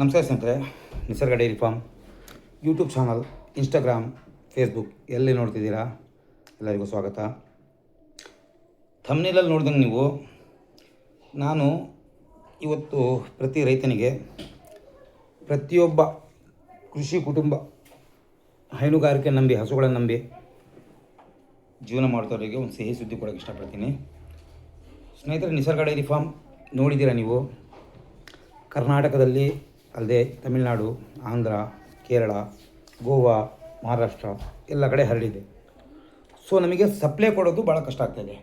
ನಮಸ್ಕಾರ ಸ್ನೇಹಿತರೆ, ನಿಸರ್ಗ dairy farm YouTube channel, Instagram, Facebook ಎಲ್ಲಿ ನೋಡ್ತಿದ್ದೀರಾ ಎಲ್ಲರಿಗೂ ಸ್ವಾಗತ. ಥಂಬ್ನೇಲಲ್ಲಿ ನೋಡಿದಂಗೆ ನೀವು, ನಾನು ಇವತ್ತು ಪ್ರತಿ ರೈತನಿಗೆ, ಪ್ರತಿಯೊಬ್ಬ ಕೃಷಿ ಕುಟುಂಬ, ಹೈನುಗಾರಿಕೆ ನಂಬಿ, ಹಸುಗಳನ್ನು ನಂಬಿ ಜೀವನ ಮಾಡ್ತವರಿಗೆ ಒಂದು ಸಿಹಿ ಸುದ್ದಿ ಕೊಡೋಕ್ಕೆ ಇಷ್ಟಪಡ್ತೀನಿ. ಸ್ನೇಹಿತರೆ, ನಿಸರ್ಗ ಡೈರಿ ಫಾರ್ಮ್ ನೋಡಿದ್ದೀರಾ ನೀವು. ಕರ್ನಾಟಕದಲ್ಲಿ ಅಲ್ಲದೆ ತಮಿಳುನಾಡು, ಆಂಧ್ರ, ಕೇರಳ, ಗೋವಾ, ಮಹಾರಾಷ್ಟ್ರ ಎಲ್ಲ ಕಡೆ ಹರಡಿದೆ. ಸೊ ನಮಗೆ ಸಪ್ಲೈ ಕೊಡೋದು ಭಾಳ ಕಷ್ಟ ಆಗ್ತಾಯಿದೆ.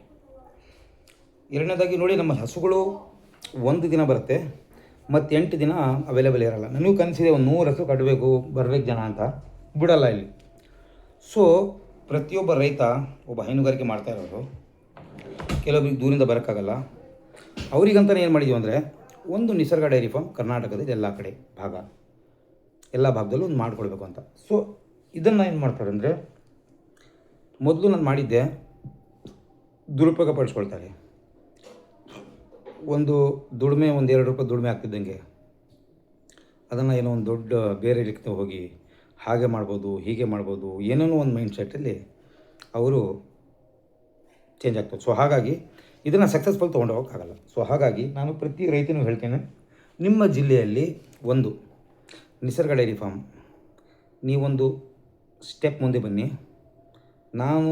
ಎರಡನೇದಾಗಿ ನೋಡಿ, ನಮ್ಮ ಹಸುಗಳು ಒಂದು ದಿನ ಬರುತ್ತೆ ಮತ್ತು 8 ದಿನ ಅವೈಲೇಬಲ್ ಇರೋಲ್ಲ. ನನಗೂ ಕನಸಿದೆ, ಒಂದು 100 ಹಸು ಕಟ್ಟಬೇಕು, ಬರಬೇಕು ಜನ ಅಂತ, ಬಿಡಲ್ಲ ಇಲ್ಲಿ. ಸೊ ಪ್ರತಿಯೊಬ್ಬ ರೈತ, ಒಬ್ಬ ಹೈನುಗಾರಿಕೆ ಮಾಡ್ತಾ ಇರೋರು, ಕೆಲವೊಬ್ಬರಿಗೆ ದೂರಿಂದ ಬರೋಕ್ಕಾಗಲ್ಲ. ಅವರಿಗಂತಲೇ ಏನು ಮಾಡಿದ್ದೀವಿ ಅಂದರೆ, ಒಂದು ನಿಸರ್ಗ ಡೈರಿ ಫಾರ್ಮ್ ಕರ್ನಾಟಕದ ಎಲ್ಲ ಕಡೆ ಎಲ್ಲ ಭಾಗದಲ್ಲೂ ಒಂದು ಮಾಡಿಕೊಡ್ಬೇಕು ಅಂತ. ಸೊ ಇದನ್ನು ಏನು ಮಾಡ್ತಾರೆ ಅಂದರೆ, ಮೊದಲು ನಾನು ಮಾಡಿದ್ದೆ, ದುರುಪಯೋಗ ಪಡಿಸ್ಕೊಳ್ತಾರೆ. ಒಂದು ದುಡಿಮೆ, ಒಂದು 2 ರೂಪಾಯಿ ದುಡಿಮೆ ಆಗ್ತಿದ್ದಂಗೆ ಅದನ್ನು ಏನೋ ಒಂದು ದೊಡ್ಡ ಬೇರೆ ರೀತಿ ಹೋಗಿ ಹಾಗೆ ಮಾಡ್ಬೋದು, ಹೀಗೆ ಮಾಡ್ಬೋದು, ಏನೇನೋ ಒಂದು ಮೈಂಡ್ ಸೆಟ್ಟಲ್ಲಿ ಅವರು ಚೇಂಜ್ ಆಗ್ತದೆ. ಸೊ ಹಾಗಾಗಿ ಇದನ್ನು ಸಕ್ಸಸ್ಫುಲ್ ತೊಗೊಂಡು ಹೋಗೋಕ್ಕಾಗಲ್ಲ. ಸೊ ಹಾಗಾಗಿ ನಾನು ಪ್ರತಿ ರೈತನಿಗೂ ಹೇಳ್ತೇನೆ, ನಿಮ್ಮ ಜಿಲ್ಲೆಯಲ್ಲಿ ಒಂದು ನಿಸರ್ಗ ಡೈರಿ ಫಾರ್ಮ್, ನೀವೊಂದು ಸ್ಟೆಪ್ ಮುಂದೆ ಬನ್ನಿ. ನಾನು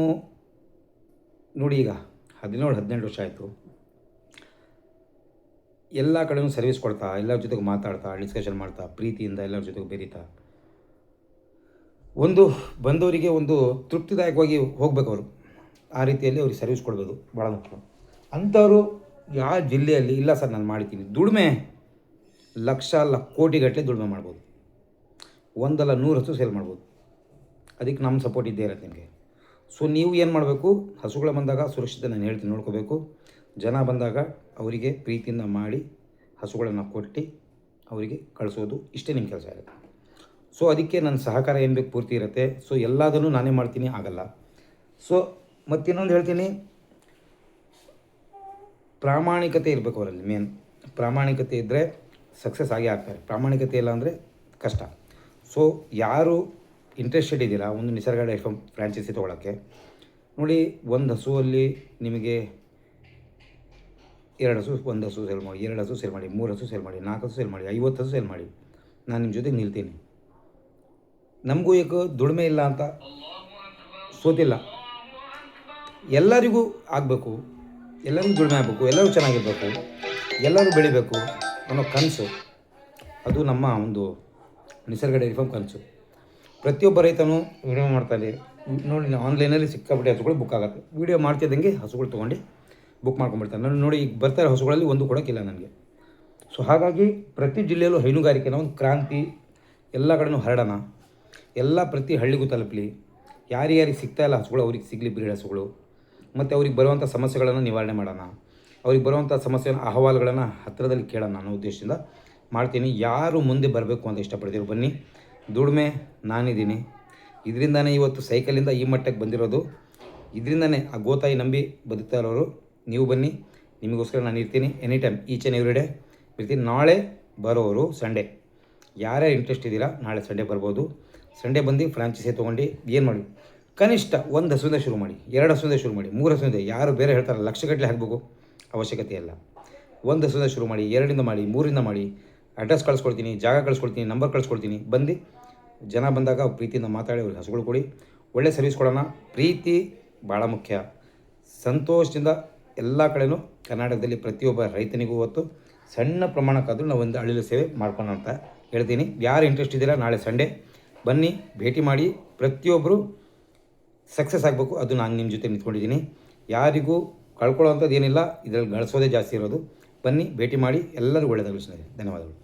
ನೋಡಿ, ಈಗ 17-18 ವರ್ಷ ಆಯಿತು. ಎಲ್ಲ ಕಡೆಯೂ ಸರ್ವಿಸ್ ಕೊಡ್ತಾ, ಎಲ್ಲರ ಜೊತೆಗೆ ಮಾತಾಡ್ತಾ, ಡಿಸ್ಕಷನ್ ಮಾಡ್ತಾ, ಪ್ರೀತಿಯಿಂದ ಎಲ್ಲರ ಜೊತೆಗೆ ಬೆರೀತಾ, ಒಂದು ಬಂದವರಿಗೆ ಒಂದು ತೃಪ್ತಿದಾಯಕವಾಗಿ ಹೋಗ್ಬೇಕು. ಅವರು ಆ ರೀತಿಯಲ್ಲಿ ಅವ್ರಿಗೆ ಸರ್ವಿಸ್ ಕೊಡ್ಬೋದು, ಭಾಳ ಮುಖ್ಯ. ಅಂಥವರು ಯಾವ ಜಿಲ್ಲೆಯಲ್ಲಿ ಇಲ್ಲ ಸರ್ ನಾನು ಮಾಡ್ತೀನಿ, ದುಡಿಮೆ ಲಕ್ಷ ಕೋಟಿಗಟ್ಟಲೆ ದುಡಿಮೆ ಮಾಡ್ಬೋದು, 100 ಹಸು ಸೇಲ್ ಮಾಡ್ಬೋದು. ಅದಕ್ಕೆ ನಮ್ಮ ಸಪೋರ್ಟ್ ಇದ್ದೇ ಇರುತ್ತೆ ನಿಮಗೆ. ಸೊ ನೀವು ಏನು ಮಾಡಬೇಕು, ಹಸುಗಳು ಬಂದಾಗ ಸುರಕ್ಷಿತ ನಾನು ಹೇಳ್ತೀನಿ ನೋಡ್ಕೋಬೇಕು. ಜನ ಬಂದಾಗ ಅವರಿಗೆ ಪ್ರೀತಿಯಿಂದ ಮಾಡಿ ಹಸುಗಳನ್ನು ಕೊಟ್ಟು ಅವರಿಗೆ ಕಳಿಸೋದು, ಇಷ್ಟೇ ನಿಮ್ಮ ಕೆಲಸ ಇರುತ್ತೆ. ಸೊ ಅದಕ್ಕೆ ನನ್ನ ಸಹಕಾರ ಏನು ಬೇಕು ಪೂರ್ತಿ ಇರುತ್ತೆ. ಸೊ ಎಲ್ಲದನ್ನು ನಾನೇ ಮಾಡ್ತೀನಿ, ಆಗಲ್ಲ. ಸೊ ಮತ್ತಿನ್ನೊಂದು ಹೇಳ್ತೀನಿ, ಪ್ರಾಮಾಣಿಕತೆ ಇರಬೇಕು ಅವರಲ್ಲಿ. ಮೇನ್ ಪ್ರಾಮಾಣಿಕತೆ ಇದ್ದರೆ ಸಕ್ಸಸ್ ಆಗೇ ಆಗ್ತಾರೆ. ಪ್ರಾಮಾಣಿಕತೆ ಇಲ್ಲ ಅಂದರೆ ಕಷ್ಟ. ಸೊ ಯಾರು ಇಂಟ್ರೆಸ್ಟೆಡ್ ಇದ್ದೀರಾ ಒಂದು ನಿಸರ್ಗ ಡೈರಿ ಫಾರ್ಮ್ ಫ್ರ್ಯಾಂಚೈಸಿ ತೊಗೊಳಕ್ಕೆ, ನೋಡಿ, ಒಂದು ಹಸುವಲ್ಲಿ ನಿಮಗೆ 2 ಹಸು, 1 ಹಸು ಸೇಲ್ ಮಾಡಿ, 2 ಹಸು ಸೇಲ್ ಮಾಡಿ, 3 ಹಸು ಸೇಲ್ ಮಾಡಿ, 4 ಹಸು ಸೇಲ್ ಮಾಡಿ, 50 ಹಸು ಸೇಲ್ ಮಾಡಿ, ನಾನು ನಿಮ್ಮ ಜೊತೆಗೆ ನಿಲ್ತೀನಿ. ನಮಗೂ ಈಗ ದುಡಿಮೆ ಇಲ್ಲ ಅಂತ ಸೋತಿಲ್ಲ. ಎಲ್ಲರಿಗೂ ಆಗಬೇಕು, ಎಲ್ಲರಿಗೂ ದುಡಿಮೆ ಆಗಬೇಕು, ಎಲ್ಲರೂ ಚೆನ್ನಾಗಿರಬೇಕು, ಎಲ್ಲರೂ ಬೆಳಿಬೇಕು ಅನ್ನೋ ಕನಸು, ಅದು ನಮ್ಮ ಒಂದು ನಿಸರ್ಗ ಡೈರಿ ಫಾರ್ಮ್ ಕನಸು. ಪ್ರತಿಯೊಬ್ಬ ರೈತನೂ ವಿಡಿಯೋ ಮಾಡ್ತಾನೆ. ನೋಡಿ, ಆನ್ಲೈನಲ್ಲಿ ಸಿಕ್ಕಾಪಟ್ಟೆ ಹಸುಗಳು ಬುಕ್ ಆಗುತ್ತೆ. ವೀಡಿಯೋ ಮಾಡ್ತಿದ್ದಂಗೆ ಹಸುಗಳು ತೊಗೊಂಡು ಬುಕ್ ಮಾಡ್ಕೊಂಡ್ಬಿಡ್ತಾರೆ. ನಾನು ನೋಡಿ, ಈಗ ಬರ್ತಾರೆ ಹಸುಗಳಲ್ಲಿ ಒಂದು ಕೊಡೋಕ್ಕಿಲ್ಲ ನನಗೆ. ಸೊ ಹಾಗಾಗಿ ಪ್ರತಿ ಜಿಲ್ಲೆಯಲ್ಲೂ ಹೈನುಗಾರಿಕೆನ ಒಂದು ಕ್ರಾಂತಿ ಎಲ್ಲ ಕಡೆಯೂ ಹರಡೋಣ. ಎಲ್ಲ ಪ್ರತಿ ಹಳ್ಳಿಗೂ ತಲುಪಲಿ. ಯಾರ್ಯಾರಿಗೆ ಸಿಗ್ತಾ ಇಲ್ಲ ಹಸುಗಳು ಅವ್ರಿಗೆ ಸಿಗಲಿ, ಬ್ರೀಡ್ ಹಸುಗಳು. ಮತ್ತು ಅವ್ರಿಗೆ ಬರುವಂಥ ಸಮಸ್ಯೆಗಳನ್ನು ನಿವಾರಣೆ ಮಾಡೋಣ. ಅವ್ರಿಗೆ ಬರುವಂಥ ಸಮಸ್ಯೆನ, ಅಹವಾಲುಗಳನ್ನು ಹತ್ತಿರದಲ್ಲಿ ಕೇಳೋಣ ಅನ್ನೋ ಉದ್ದೇಶದಿಂದ ಮಾಡ್ತೀನಿ. ಯಾರು ಮುಂದೆ ಬರಬೇಕು ಅಂತ ಇಷ್ಟಪಡ್ತೀರೋ ಬನ್ನಿ. ದುಡಿಮೆ ನಾನಿದ್ದೀನಿ. ಇದರಿಂದನೇ ಇವತ್ತು ಸೈಕಲಿಂದ ಈ ಮಟ್ಟಕ್ಕೆ ಬಂದಿರೋದು. ಇದರಿಂದನೇ ಆ ಗೋತಾಯಿ ನಂಬಿ ಬದುಕ್ತಾ ಇರೋರು ನೀವು ಬನ್ನಿ. ನಿಮಗೋಸ್ಕರ ನಾನು ಇರ್ತೀನಿ any time, each and every day ಇರ್ತೀನಿ. ನಾಳೆ ಬರೋರು ಸಂಡೇ, ಯಾರ್ಯಾರು ಇಂಟ್ರೆಸ್ಟ್ ಇದ್ದೀರಾ ನಾಳೆ ಸಂಡೇ ಬರ್ಬೋದು. ಸಂಡೇ ಬಂದು ಫ್ರಾಂಚೈಸಿ ತೊಗೊಂಡು ಏನು ಮಾಡಿ, ಕನಿಷ್ಠ 1 ಹಸುವಿಂದ ಶುರು ಮಾಡಿ, 2 ಹಸುವಿಂದ ಶುರು ಮಾಡಿ, 3 ಹಸುವಿಂದ. ಯಾರು ಬೇರೆ ಹೇಳ್ತಾರೆ ಲಕ್ಷಗಟ್ಟಲೆ ಹಾಕಬೇಕು, ಅವಶ್ಯಕತೆ ಇಲ್ಲ. 1 ಹಸುವಿಂದ ಶುರು ಮಾಡಿ, 2ರಿಂದ ಮಾಡಿ, 3ರಿಂದ ಮಾಡಿ. ಅಡ್ರೆಸ್ ಕಳಿಸ್ಕೊಡ್ತೀನಿ, ಜಾಗ ಕಳಿಸ್ಕೊಡ್ತೀನಿ, ನಂಬರ್ ಕಳಿಸ್ಕೊಡ್ತೀನಿ. ಬಂದು ಜನ ಬಂದಾಗ ಪ್ರೀತಿಯಿಂದ ಮಾತಾಡಿ ಅವ್ರಿಗೆ ಹಸುಗಳು ಕೊಡಿ. ಒಳ್ಳೆ ಸರ್ವಿಸ್ ಕೊಡೋಣ. ಪ್ರೀತಿ ಭಾಳ ಮುಖ್ಯ. ಸಂತೋಷದಿಂದ ಎಲ್ಲ ಕಡೆಯೂ ಕರ್ನಾಟಕದಲ್ಲಿ ಪ್ರತಿಯೊಬ್ಬ ರೈತನಿಗೂ ಇವತ್ತು ಸಣ್ಣ ಪ್ರಮಾಣಕ್ಕಾದರೂ ನಾವು ಒಂದು ಅಳಿಲು ಸೇವೆ ಮಾಡ್ಕೊಳ್ಳೋಣ ಅಂತ ಹೇಳ್ತೀನಿ. ಯಾರು ಇಂಟ್ರೆಸ್ಟ್ ಇದ್ದೀರಾ ನಾಳೆ ಸಂಡೇ ಬನ್ನಿ, ಭೇಟಿ ಮಾಡಿ. ಪ್ರತಿಯೊಬ್ಬರು ಸಕ್ಸಸ್ ಆಗಬೇಕು, ಅದು ನಾನು ನಿಮ್ಮ ಜೊತೆ ನಿಂತ್ಕೊಂಡಿದ್ದೀನಿ. ಯಾರಿಗೂ ಕಳ್ಕೊಳ್ಳೋವಂಥದ್ದು ಏನಿಲ್ಲ, ಇದರಲ್ಲಿ ಗಳಿಸೋದೇ ಜಾಸ್ತಿ ಇರೋದು. ಬನ್ನಿ, ಭೇಟಿ ಮಾಡಿ. ಎಲ್ಲರಿಗೂ ಒಳ್ಳೆಯದಾಗಲಿ. ಧನ್ಯವಾದಗಳು.